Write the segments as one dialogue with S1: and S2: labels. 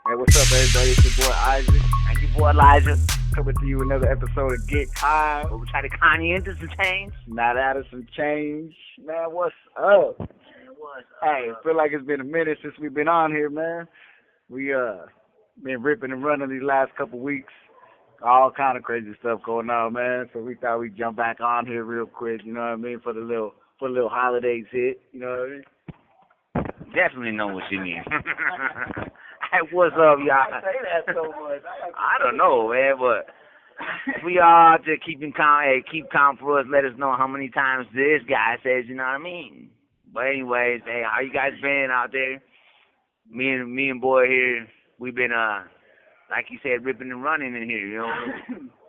S1: Hey, what's up, everybody? It's your boy Isaac and your boy Elijah coming to you another episode of Get Time.
S2: Where we try to con you into some change.
S1: Not out of some change, man. What's up? Hey, feel like it's been a minute since we've been on here, man. We been ripping and running these last couple weeks. All kind of crazy stuff going on, man. So we thought we'd jump back on here real quick. You know what I mean? For the little holidays hit. You know what I mean?
S2: Definitely know what you mean. Hey, what's up, y'all?
S1: I say that so much.
S2: I don't know, man, but we all out there keeping count. Hey, keep count for us. Let us know how many times this guy says, you know what I mean? But anyways, hey, how you guys been out there? Me and boy here, we've been like you said, ripping and running in here. You know,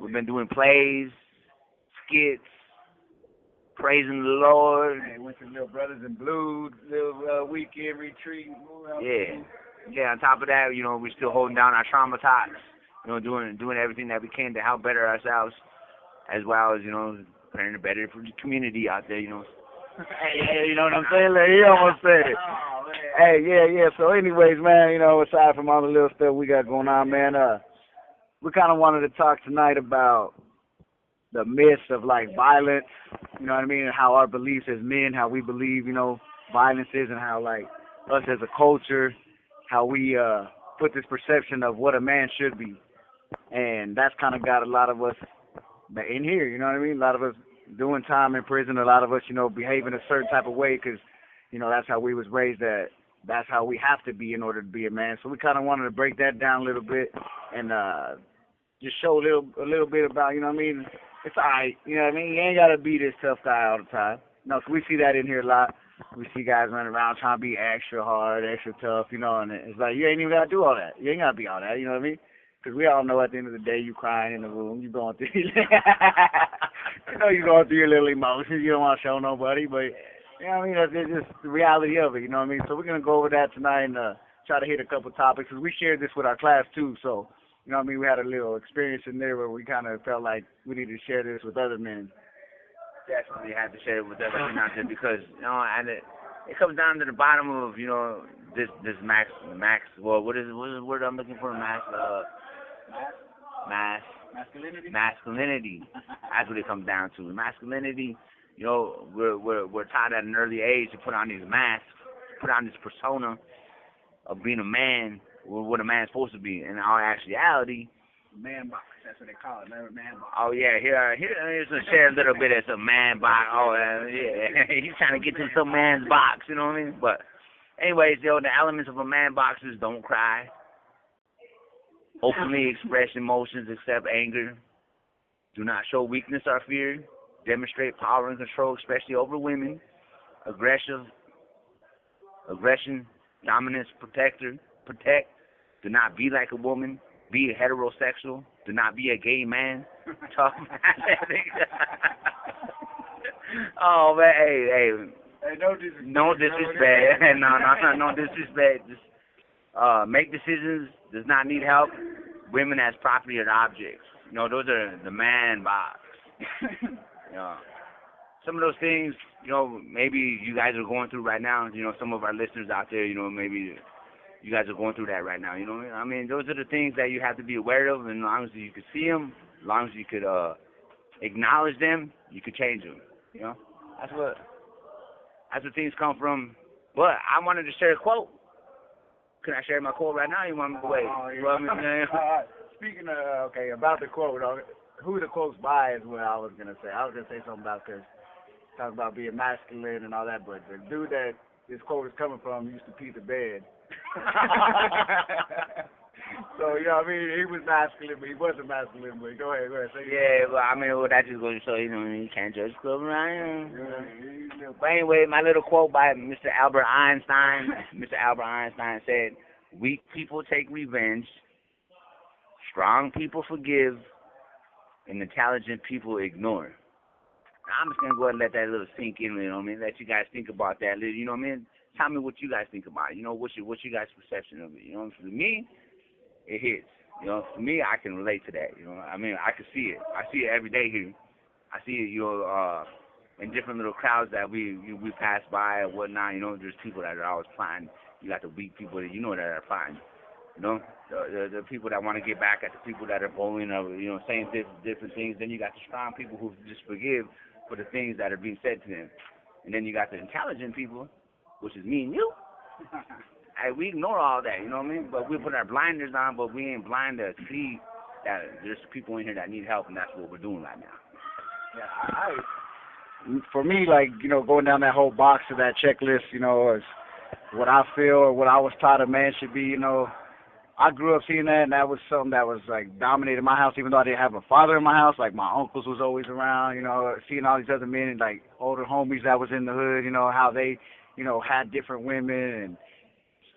S2: we've been doing plays, skits, praising the Lord.
S1: Hey, went to Little Brothers in Blues, little weekend retreat.
S2: Yeah. Yeah, on top of that, you know, we're still holding down our trauma talks, you know, doing everything that we can to help better ourselves, as well as, you know, preparing to better for the community out there, you know.
S1: Hey, you know what I'm saying? Like, he almost said it. Oh, hey, yeah. So anyways, man, you know, aside from all the little stuff we got going on, man, we kind of wanted to talk tonight about the myths of, like, violence, you know what I mean, and how our beliefs as men, how we believe, you know, violence is, and how, like, us as a culture, how we put this perception of what a man should be. And that's kind of got a lot of us in here, you know what I mean? A lot of us doing time in prison, a lot of us, you know, behaving a certain type of way because, you know, that's how we was raised, that's how we have to be in order to be a man. So we kind of wanted to break that down a little bit and just show a little bit about, you know what I mean? It's all right, you know what I mean? You ain't got to be this tough guy all the time. No, 'cause we see that in here a lot. We see guys running around trying to be extra hard, extra tough, you know, and it's like, you ain't even got to do all that. You ain't got to be all that, you know what I mean? Because we all know at the end of the day, you crying in the room, you going through, you know, you going through your little emotions. You don't want to show nobody, but, you know what I mean? That's just the reality of it, you know what I mean? So we're going to go over that tonight and try to hit a couple topics, because we shared this with our class, too, so, you know what I mean? We had a little experience in there where we kind of felt like we needed to share this with other men.
S2: Definitely have to share it with everyone out there because, you know, and it comes down to the bottom of, you know, this max, well, what is the word I'm looking for? Masculinity. That's what it comes down to. Masculinity, you know, we're taught at an early age to put on these masks, put on this persona of being a man, or what a man's supposed to be. In all actuality,
S1: Man box, that's what they call it, man box.
S2: oh yeah, here's to share a little bit of some man box. Oh yeah, he's trying to get to some man's box, you know what I mean? But anyways, yo, the elements of a man box is don't cry, openly express emotions except anger, do not show weakness or fear, demonstrate power and control, especially over women, aggression, dominance, protect, do not be like a woman, be heterosexual, do not be a gay man, talk oh man, hey,
S1: no disrespect.
S2: no disrespect, no disrespect, just make decisions, does not need help, women as property or objects, you know, those are the man box. You know, some of those things, you know, maybe you guys are going through right now, you know, some of our listeners out there, you know, maybe you guys are going through that right now, you know. I mean, those are the things that you have to be aware of, and as long as you could see them, as long as you could acknowledge them, you could change them, you know. That's where things come from. But I wanted to share a quote. Can I share my quote right now? You want me to wait? You want me to
S1: Speaking of, okay, about the quote, who the quote's by is what I was going to say. I was going to say something about this, talk about being masculine and all that, but the dude that this quote is coming from used to pee the bed. So, you know what I mean? He was masculine, but he wasn't masculine. But go ahead. Say
S2: yeah, well, I mean, well, that just goes to show, you know, you can't judge a club around here. But anyway, my little quote by Mr. Albert Einstein. Mr. Albert Einstein said, "Weak people take revenge, strong people forgive, and intelligent people ignore." Now, I'm just going to go ahead and let that little sink in, you know what I mean? Let you guys think about that. You know what I mean? Tell me what you guys think about it. You know, what's your guys' perception of it? You know, for me, it hits. You know, for me, I can relate to that. You know, I mean, I can see it. I see it every day here. I see it, you know, in different little crowds that we pass by and whatnot. You know, there's people that are always plotting. You got the weak people that you know that are plotting. You know, the people that want to get back at the people that are bullying or, you know, saying different things. Then you got the strong people who just forgive for the things that are being said to them. And then you got the intelligent people, which is me and you. Hey, we ignore all that, you know what I mean? But we put our blinders on, but we ain't blind to see that there's people in here that need help, and that's what we're doing right now.
S1: Yeah, for me, like, you know, going down that whole box of that checklist, you know, is what I feel or what I was taught a man should be, you know. I grew up seeing that, and that was something that was, like, dominated my house, even though I didn't have a father in my house. Like, my uncles was always around, you know, seeing all these other men and, like, older homies that was in the hood, you know, how they, you know, had different women. And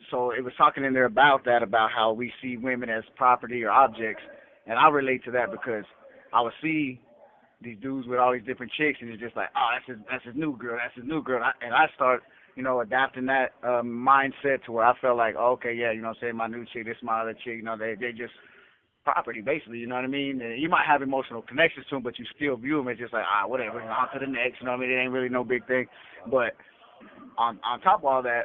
S1: so it was talking in there about that, about how we see women as property or objects. And I relate to that because I would see these dudes with all these different chicks, and it's just like, oh, that's his new girl, that's his new girl. And I start, you know, adapting that mindset to where I felt like, oh, okay, yeah, you know what I'm saying, my new chick, this my other chick, you know, they just property, basically, you know what I mean? And you might have emotional connections to them, but you still view them as just like, whatever, on to the next, you know what I mean? It ain't really no big thing. But on top of all that,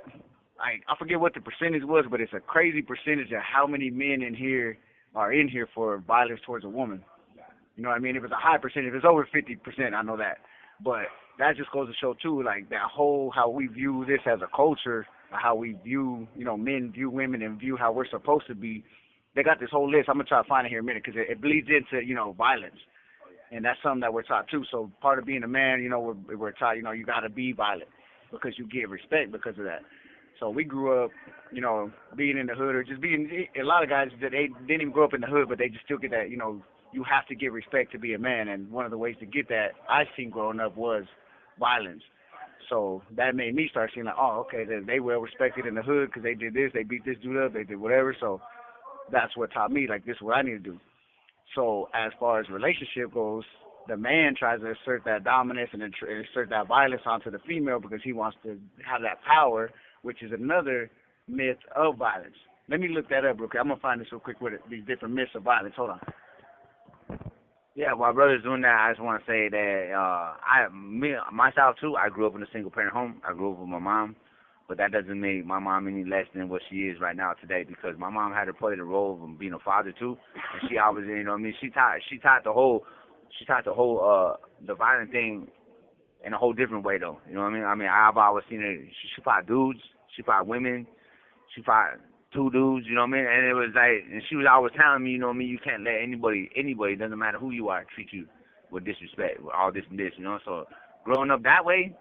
S1: I forget what the percentage was, but it's a crazy percentage of how many men in here are in here for violence towards a woman. You know what I mean? It was a high percentage. It's over 50%, I know that. But that just goes to show, too, like, that whole, how we view this as a culture, how we view, you know, men view women and view how we're supposed to be. They got this whole list. I'm going to try to find it here in a minute because it bleeds into, you know, violence. And that's something that we're taught, too. So part of being a man, you know, we're taught, you know, you got to be violent because you get respect because of that. So we grew up, you know, being in the hood or just being, a lot of guys, that they didn't even grow up in the hood, but they just still get that, you know, you have to get respect to be a man. And one of the ways to get that I seen growing up was violence. So that made me start seeing like, oh, okay, they well respected in the hood because they did this, they beat this dude up, they did whatever. So that's what taught me, like, this is what I need to do. So as far as relationship goes, the man tries to assert that dominance and assert that violence onto the female because he wants to have that power, which is another myth of violence. Let me look that up real quick. I'm going to find this real quick with these different myths of violence. Hold on.
S2: Yeah, while brother's doing that, I just want to say that myself too, I grew up in a single parent home. I grew up with my mom, but that doesn't make my mom any less than what she is right now today because my mom had to play the role of being a father too, and she always, you know what I mean, she taught the whole the violent thing in a whole different way though. You know what I mean? I've always seen her. She fought dudes, she fought women, she fought two dudes, you know what I mean? And it was like, and she was always telling me, you know what I mean, you can't let anybody, doesn't matter who you are, treat you with disrespect, with all this and this, you know? So growing up that way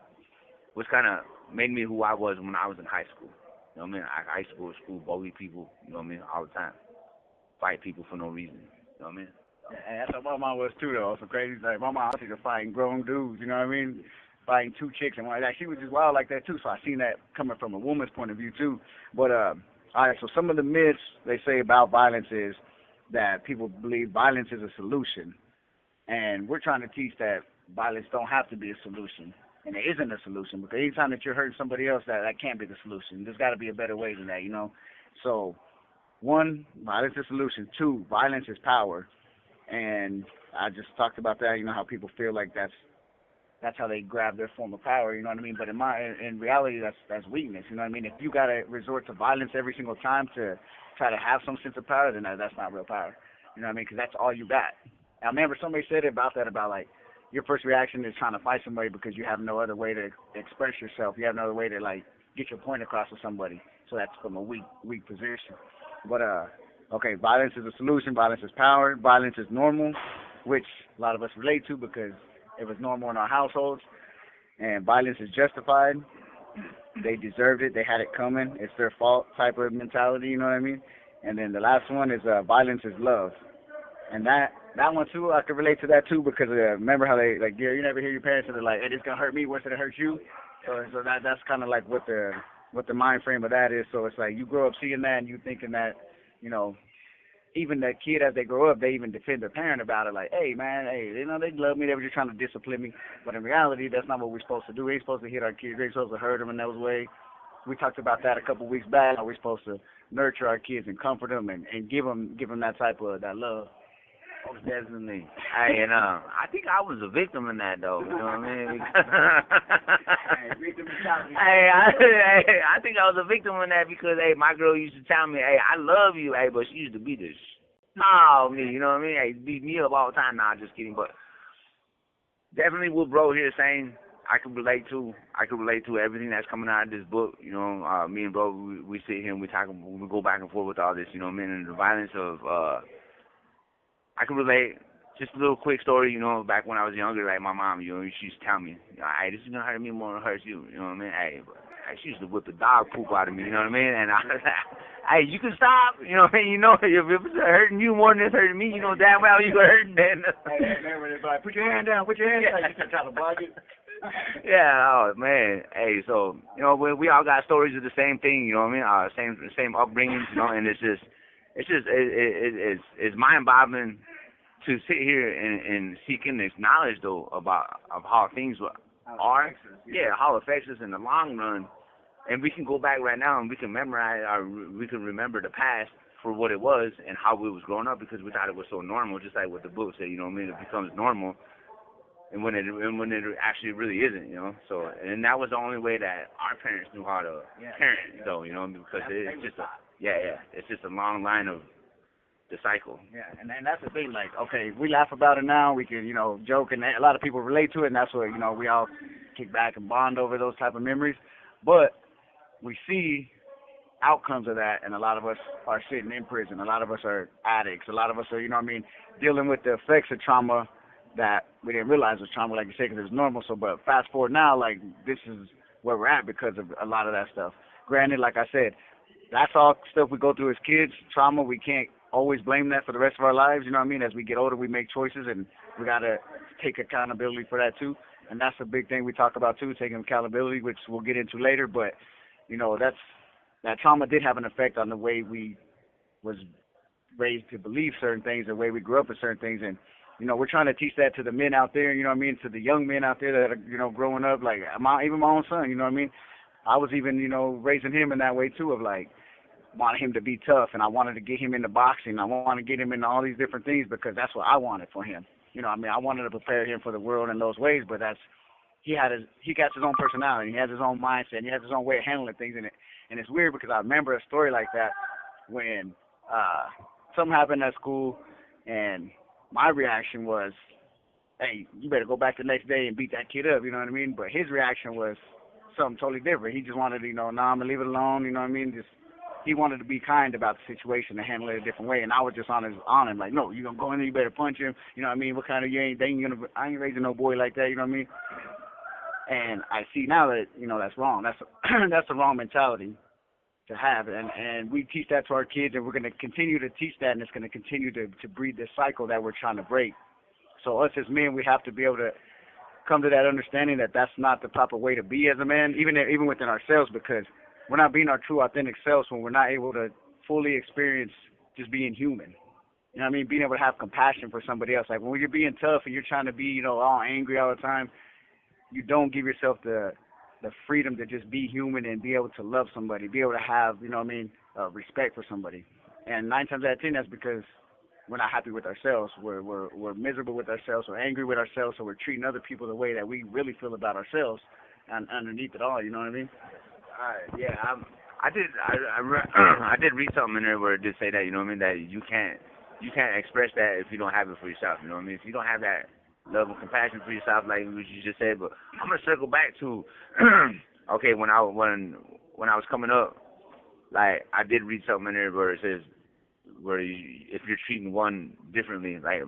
S2: was kind of made me who I was when I was in high school. You know what I mean? I used to go to school, bully people, you know what I mean, all the time. Fight people for no reason, you know what I mean?
S1: And that's how my mom was too, though. So crazy. Like, my mom was fighting grown dudes, you know what I mean? Fighting two chicks and one. Like, she was just wild like that too. So I seen that coming from a woman's point of view too. But all right, so some of the myths they say about violence is that people believe violence is a solution. And we're trying to teach that violence don't have to be a solution. And it isn't a solution because anytime that you're hurting somebody else, that can't be the solution. There's got to be a better way than that, you know? So, one, violence is a solution. Two, violence is power. And I just talked about that, you know, how people feel like that's how they grab their form of power, you know what I mean? But in reality, that's weakness, you know what I mean? If you got to resort to violence every single time to try to have some sense of power, then that's not real power, you know what I mean? Because that's all you got. I remember somebody said about like, your first reaction is trying to fight somebody because you have no other way to express yourself. You have no other way to, like, get your point across to somebody. So that's from a weak position. But, okay, violence is a solution. Violence is power. Violence is normal, which a lot of us relate to because it was normal in our households. And violence is justified. They deserved it. They had it coming. It's their fault type of mentality, you know what I mean? And then the last one is violence is love. And that one, too, I can relate to that, too, because remember how they, like, you never hear your parents and they're like, hey, this going to hurt me worse than it hurt you? So that's kind of like what the mind frame of that is. So it's like you grow up seeing that and you thinking that, you know, even the kid as they grow up, they even defend their parent about it, like, hey, man, hey, you know, they love me, they were just trying to discipline me. But in reality, that's not what we're supposed to do. We ain't supposed to hit our kids. We're supposed to hurt them in those ways. We talked about that a couple weeks back, how we're supposed to nurture our kids and comfort them and give them that type of, that love.
S2: Oh, definitely. I think I was a victim in that, though. You know what I mean?
S1: Victim mentality.
S2: Hey, I think I was a victim of that because, hey, my girl used to tell me, hey, I love you, hey, but she used to beat this. Oh, me, you know what I mean? Hey, beat me up all the time. Nah, just kidding. But definitely what bro here saying, I can relate to. I can relate to everything that's coming out of this book. You know, me and bro, we sit here and we talk, we go back and forth with all this. You know what I mean? And the violence of, I can relate. Just a little quick story, you know, back when I was younger, like my mom, you know, she used to tell me, hey, this is going to hurt me more than it hurts you, you know what I mean? Hey, but she used to whip the dog poop out of me, you know what I mean? And I was like, hey, you can stop, you know what I mean? You know, if it's hurting you more than it's hurting me, you know damn well you hurting then.
S1: Hey, man, when it's like, put your hand down, put your hand down, you can try to block it.
S2: Yeah, oh man, hey, so you know we all got stories of the same thing, you know what I mean? Same upbringings, you know, and it's mind-boggling to sit here and seek and acknowledge though about of how things are, how it affects us in the long run, and we can go back right now and we can memorize or we can remember the past for what it was and how we was growing up because we thought it was so normal, just like what the book said, you know what I mean? It becomes normal. And when it actually really isn't, you know. So and that was the only way that our parents knew how to parent, though, you know, because it's just it's just a long line of the cycle.
S1: Yeah, and that's the thing. Like, okay, we laugh about it now. We can, you know, joke, and a lot of people relate to it, and that's what, you know, we all kick back and bond over those type of memories. But we see outcomes of that, and a lot of us are sitting in prison. A lot of us are addicts. A lot of us are, you know what I mean, dealing with the effects of trauma that we didn't realize was trauma, like you said, because it was normal. So, but fast forward now, like, this is where we're at because of a lot of that stuff. Granted, like I said, that's all stuff we go through as kids, trauma. We can't always blame that for the rest of our lives, you know what I mean? As we get older, we make choices, and we got to take accountability for that, too. And that's a big thing we talk about, too, taking accountability, which we'll get into later. But, you know, that trauma did have an effect on the way we was raised to believe certain things, the way we grew up with certain things. And, you know, we're trying to teach that to the men out there, you know what I mean, to the young men out there that are, you know, growing up, like even my own son, you know what I mean? I was even, you know, raising him in that way, too, of, like, wanting him to be tough, and I wanted to get him into boxing. I wanted to get him into all these different things because that's what I wanted for him. You know what I mean? I wanted to prepare him for the world in those ways, but he got his own personality, he has his own mindset, and he has his own way of handling things in it. And it's weird because I remember a story like that when something happened at school, and my reaction was, hey, you better go back the next day and beat that kid up, you know what I mean? But his reaction was something totally different. He just wanted to, you know, nah, I'm going to leave it alone, you know what I mean? He wanted to be kind about the situation and handle it a different way, and I was just on him, like, no, you're going to go in there, you better punch him, you know what I mean? What kind of, I ain't raising no boy like that, you know what I mean? And I see now that, you know, that's wrong. That's the wrong mentality to have, and we teach that to our kids, and we're going to continue to teach that, and it's going to continue to breed this cycle that we're trying to break. So us as men, we have to be able to come to that understanding that that's not the proper way to be as a man, even within ourselves, because we're not being our true, authentic selves when we're not able to fully experience just being human. You know what I mean? Being able to have compassion for somebody else. Like when you're being tough and you're trying to be, you know, all angry all the time, you don't give yourself the freedom to just be human and be able to love somebody, be able to have, you know what I mean, respect for somebody. And 9 times out of 10, that's because we're not happy with ourselves. We're miserable with ourselves. We're angry with ourselves. So we're treating other people the way that we really feel about ourselves, and underneath it all, you know what I mean?
S2: Yeah, I did read something in there where it did say that, you know what I mean, that you can't express that if you don't have it for yourself, you know what I mean? If you don't have that love and compassion for yourself, like what you just said. But I'm gonna circle back to okay, when I was coming up, like I did read something in there where it says if you're treating one differently, like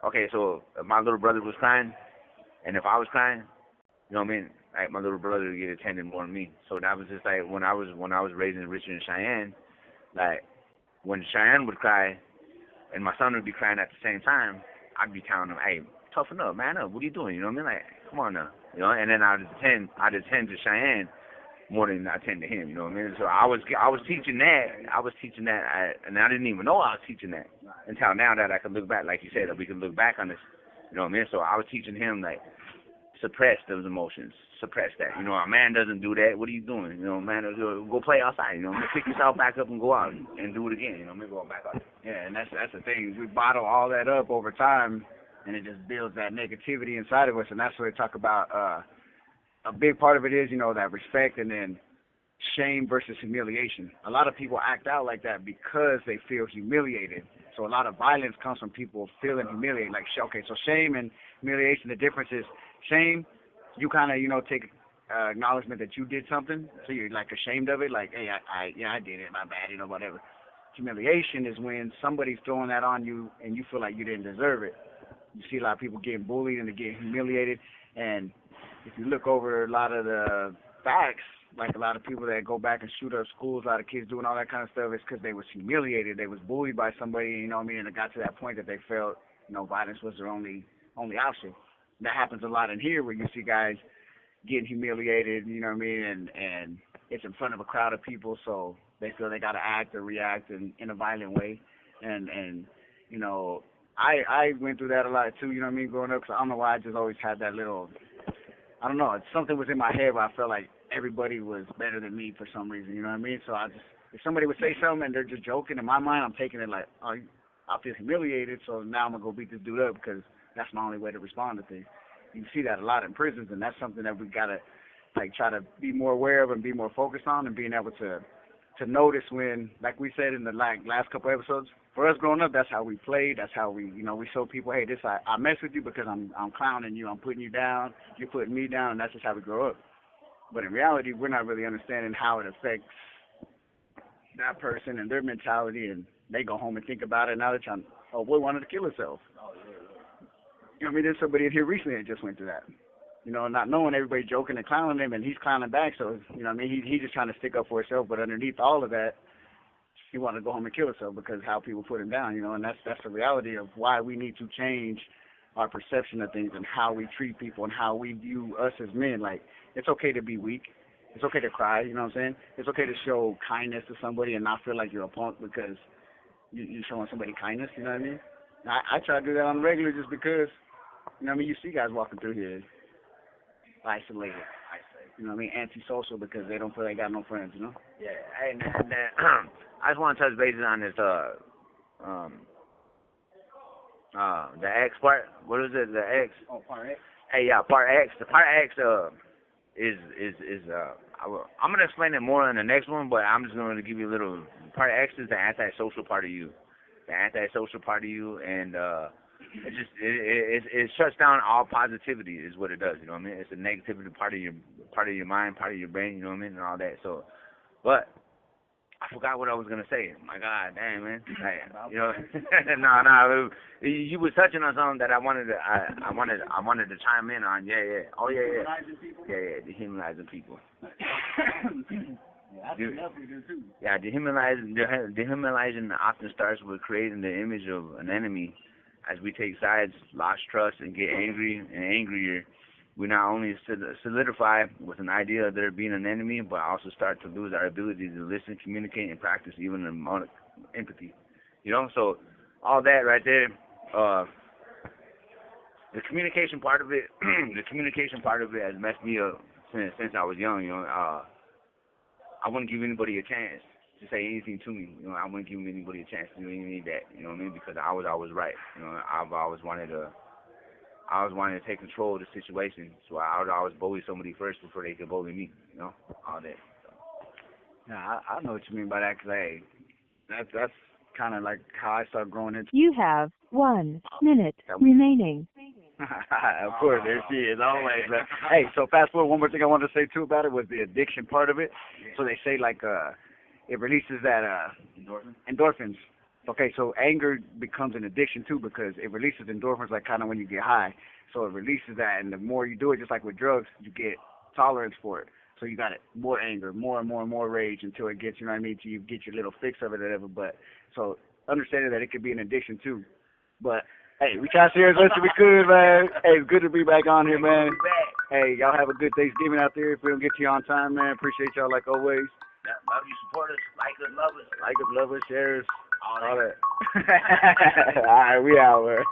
S2: okay, so if my little brother was crying and if I was crying, you know what I mean, like my little brother would get attention more than me. So that was just like when I was raising Richard and Cheyenne, like when Cheyenne would cry and my son would be crying at the same time, I'd be telling him, hey, toughen up, man up, what are you doing? You know what I mean? Like, come on now. You know, and then I'd attend to Cheyenne more than I attend to him, you know what I mean? So I was teaching that, and I didn't even know I was teaching that until now that I can look back, like you said, that we can look back on this, you know what I mean? So I was teaching him, like, suppress those emotions, suppress that. You know, a man doesn't do that. What are you doing? You know, man, go play outside. You know, pick yourself back up and go out and do it again. You know, maybe go back out.
S1: Yeah, and that's the thing. We bottle all that up over time, and it just builds that negativity inside of us. And that's what they talk about. a big part of it is, that respect, and then shame versus humiliation. A lot of people act out like that because they feel humiliated. So a lot of violence comes from people feeling humiliated. Like, okay, so shame and humiliation, the difference is shame, you kind of, take acknowledgement that you did something, so you're like ashamed of it, like, hey, I did it, my bad, whatever. Humiliation is when somebody's throwing that on you and you feel like you didn't deserve it. You see a lot of people getting bullied and they get humiliated, and if you look over a lot of the facts, like a lot of people that go back and shoot up schools, a lot of kids doing all that kind of stuff, it's because they was humiliated, they was bullied by somebody, and it got to that point that they felt, violence was their only option. That happens a lot in here where you see guys getting humiliated, and it's in front of a crowd of people, so they feel they got to act or react in a violent way, and I went through that a lot too, growing up, because I don't know why I just always had that little, I don't know, something was in my head where I felt like everybody was better than me for some reason, So if somebody would say something and they're just joking, in my mind I'm taking it like, oh, I feel humiliated, so now I'm going to go beat this dude up because that's my only way to respond to things. You see that a lot in prisons, and that's something that we got to try to be more aware of and be more focused on, and being able to notice when, like we said in the last couple episodes, for us growing up, that's how we played, that's how we, we show people, hey, I mess with you because I'm clowning you, I'm putting you down, you're putting me down, and that's just how we grow up. But in reality, we're not really understanding how it affects that person and their mentality, and they go home and think about it, now they're trying, oh, boy wanted to kill himself. There's somebody in here recently that just went through that. Not knowing, everybody joking and clowning him, and he's clowning back, so, he's just trying to stick up for himself, but underneath all of that, he wanted to go home and kill himself because how people put him down, and that's the reality of why we need to change our perception of things and how we treat people and how we view us as men. Like, it's okay to be weak. It's okay to cry, you know what I'm saying? It's okay to show kindness to somebody and not feel like you're a punk because you're showing somebody kindness, you know what I mean? I try to do that on the regular just because, you see guys walking through here isolated, antisocial because they don't feel they got no friends,
S2: Yeah, and I just want to touch bases on this, the X part. What is it? The X?
S1: Oh, part X?
S2: Hey, yeah, part X. The part X, is I'm gonna explain it more in the next one, but I'm just going to give you a little. Part X is the antisocial part of you, and it shuts down all positivity is what it does. You know what I mean? It's a negativity part of your mind, part of your brain. You know what I mean, and all that. So, but I forgot what I was gonna say. My God, damn, man. No. You were touching on something that I wanted to chime in on. Yeah. Oh yeah. Yeah. Dehumanizing people. Yeah, dehumanizing often starts with creating the image of an enemy. As we take sides, lost trust, and get angry and angrier, we not only solidify with an idea of there being an enemy, but also start to lose our ability to listen, communicate, and practice even empathy. So all that right there, the communication part of it, has messed me up since I was young. I wouldn't give anybody a chance to say anything to me. I wouldn't give anybody a chance to do any of that. You know what I mean? Because I was always right. I've always wanted to take control of the situation. So I would always bully somebody first before they could bully me. All that. So.
S1: Yeah, I know what you mean by that. Cause hey, that's kind of like how I started growing into.
S3: You have 1 minute remaining.
S1: Of course, there she is, always. Hey, so fast forward, one more thing I wanted to say too about it was the addiction part of it. So they say like it releases that endorphins. Okay, so anger becomes an addiction too because it releases endorphins like kind of when you get high. So it releases that, and the more you do it, just like with drugs, you get tolerance for it. So you got it, more anger, more and more and more rage until it gets, till you get your little fix of it or whatever. But so understanding that it could be an addiction too. But hey, we try to share as much as we could, man. Hey, it's good to be back on here, man. Hey, y'all have a good Thanksgiving out there. If we don't get to you on time, man, appreciate y'all like always.
S2: Yeah, love you, support us, like us, love us.
S1: Like us, love us, share us, all that. All right, we out, man.